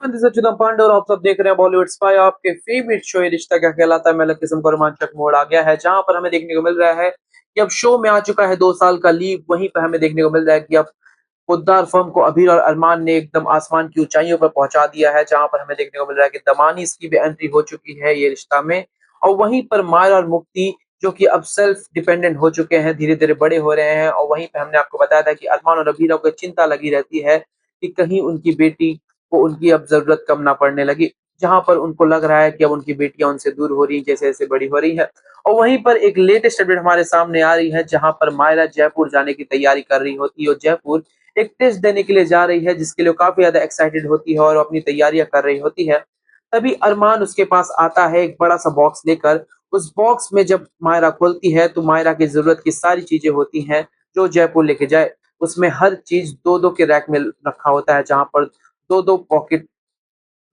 This is चिदम Pandey और आप सब देख रहे हैं बॉलीवुड स्पाई। आपके फेवरेट शो ये रिश्ता क्या कहलाता है में अलग किस्म का रोमांचक मोड़ आ गया है, जहां पर हमें देखने को मिल रहा है कि अब शो में आ चुका है 2 साल का लीव। वहीं पर हमें देखने को मिल रहा है कि अब खुददार फर्म को अबीर और अरमान ने एकदम आसमान की ऊंचाइयों पर पहुंचा दिया है, जहां पर हमें देखने को मिल रहा है कि दमानिस की भी एंट्री हो चुकी है ये रिश्ता में। और वहीं पर मायर और मुक्ति जो कि अब सेल्फ डिपेंडेंट हो चुके हैं, धीरे धीरे बड़े हो रहे हैं। और वहीं पर हमने आपको बताया था कि अरमान और अबीरा को चिंता लगी रहती है कि कहीं उनकी बेटी को उनकी अब ज़रूरत कम ना पड़ने लगी, जहाँ पर उनको लग रहा है कि अब उनकी बेटियाँ उनसे दूर हो रही हैं, जैसे-जैसे बड़ी हो रही हैं। और वहीं पर एक लेटेस्ट अपडेट हमारे सामने आ रही है, जहाँ पर मायरा जयपुर जाने की तैयारी कर रही होती है और जयपुर एक टेस्ट देने के लिए जा रही है, जिसके लिए वो काफ़ी ज़्यादा एक्साइटेड होती है और अपनी तैयारियाँ कर रही होती है। तभी अरमान उसके पास आता है एक बड़ा-सा बॉक्स लेकर। उस बॉक्स में जब मायरा खोलती है, तो मायरा की ज़रूरत की सारी चीज़ें होती हैं, जो जयपुर लेके जाए। उसमें हर चीज़ 2-2 के रैक में रखा होता है, जहाँ पर 2-2 पॉकेट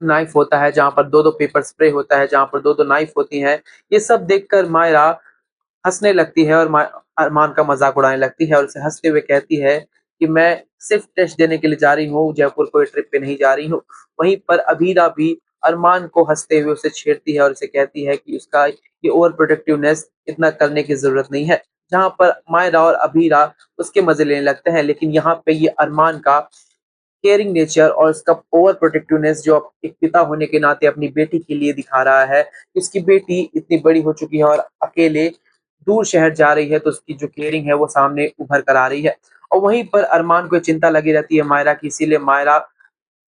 नाइफ होता है, जहाँ पर 2-2 पेपर स्प्रे होता है, जहाँ पर 2-2 नाइफ होती हैं। ये सब देखकर मायरा हँसने लगती है और अरमान का मज़ाक उड़ाने लगती है और उसे हँसते हुए कहती है कि मैं सिर्फ़ टेस्ट देने के लिए जा रही हूँ, जयपुर कोई ट्रिप पे नहीं जा रही हूँ। वहीं पर अबीरा भी अरमान को हँसते हुए उसे छेड़ती है और उसे कहती है कि उसका ये ओवर प्रोटेक्टिवनेस इतना करने की ज़रूरत नहीं है। जहाँ पर मायरा और अबीरा उसके मज़े लेने लगते हैं, लेकिन यहाँ पे ये अरमान का केयरिंग नेचर और उसका ओवर प्रोटेक्टिवनेस जो अब एक पिता होने के नाते अपनी बेटी के लिए दिखा रहा है। उसकी बेटी इतनी बड़ी हो चुकी है और अकेले दूर शहर जा रही है, तो उसकी जो केयरिंग है वो सामने उभर कर आ रही है। और वहीं पर अरमान को चिंता लगी रहती है मायरा की, इसीलिए मायरा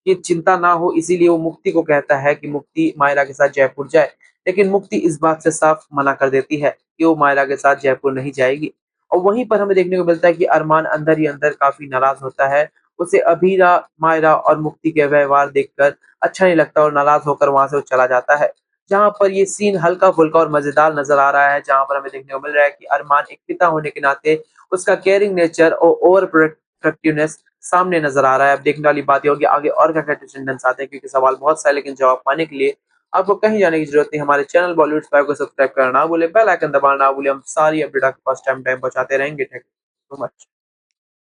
की चिंता ना हो, इसीलिए वो मुक्ति को कहता है कि मुक्ति मायरा के साथ जयपुर जाए। लेकिन मुक्ति इस बात से साफ मना कर देती है कि वो मायरा के साथ जयपुर नहीं जाएगी। और वहीं पर हमें देखने को मिलता है कि अरमान अंदर ही अंदर काफ़ी नाराज़ होता है। उसे अबीरा, मायरा और मुक्ति के व्यवहार देखकर अच्छा नहीं लगता और नाराज़ होकर वहाँ से वो चला जाता है। जहाँ पर ये सीन हल्का-फुल्का और मज़ेदार नज़र आ रहा है, जहाँ पर हमें देखने को मिल रहा है कि अरमान एक पिता होने के नाते उसका केयरिंग नेचर और ओवर प्रोटेक्टिवनेस सामने नज़र आ रहा है। अब देखने वाली बात ये होगी आगे और क्या-क्या ट्विस्ट एंड टर्न्स आते हैं, क्योंकि सवाल बहुत सारे, लेकिन जवाब पाने के लिए आपको कहीं जाने की ज़रूरत नहीं। हमारे चैनल बॉलीवुड स्पाई को सब्सक्राइब करना ना भूलें, बेल आइकन दबाना ना भूलें। हम सारी अपडेट आपके पास टाइम टाइम पहुँचाते रहेंगे। Thank you so much.